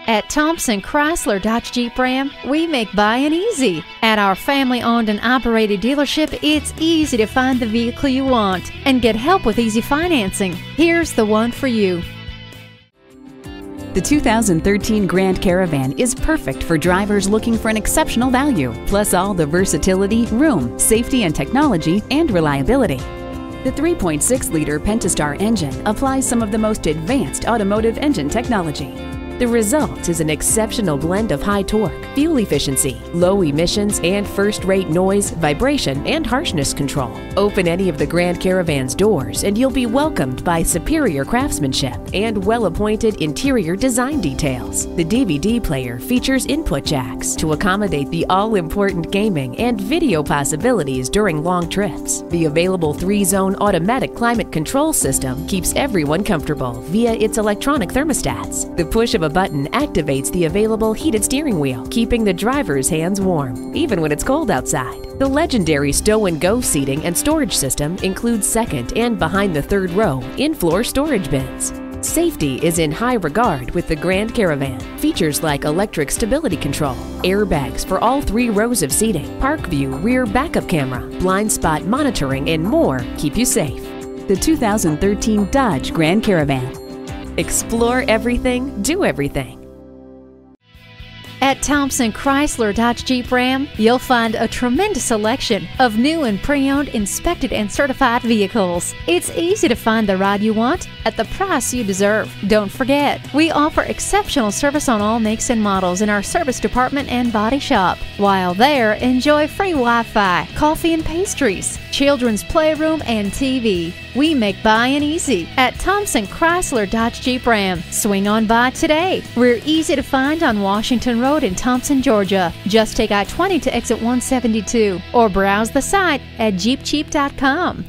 At Thompson Chrysler Dodge Jeep Ram, we make buying easy. At our family-owned and operated dealership, it's easy to find the vehicle you want and get help with easy financing. Here's the one for you. The 2013 Grand Caravan is perfect for drivers looking for an exceptional value, plus all the versatility, room, safety and technology, and reliability. The 3.6-liter Pentastar engine applies some of the most advanced automotive engine technology. The result is an exceptional blend of high torque, fuel efficiency, low emissions, and first-rate noise, vibration, and harshness control. Open any of the Grand Caravan's doors and you'll be welcomed by superior craftsmanship and well-appointed interior design details. The DVD player features input jacks to accommodate the all-important gaming and video possibilities during long trips. The available 3-zone automatic climate control system keeps everyone comfortable via its electronic thermostats. The push of a button activates the available heated steering wheel, keeping the driver's hands warm, even when it's cold outside. The legendary stow-and-go seating and storage system includes second and behind the third row in-floor storage bins. Safety is in high regard with the Grand Caravan. Features like electric stability control, airbags for all 3 rows of seating, park view rear backup camera, blind spot monitoring, and more keep you safe. The 2013 Dodge Grand Caravan. Explore everything, do everything. At Thompson Chrysler Dodge Jeep Ram, you'll find a tremendous selection of new and pre-owned, inspected and certified vehicles. It's easy to find the ride you want at the price you deserve. Don't forget, we offer exceptional service on all makes and models in our service department and body shop. While there, enjoy free Wi-Fi, coffee and pastries, children's playroom, and TV. We make buying easy at Thompson Chrysler Dodge Jeep Ram. Swing on by today. We're easy to find on Washington Road in Thompson, Georgia. Just take I-20 to exit 172 or browse the site at jeepcheap.com.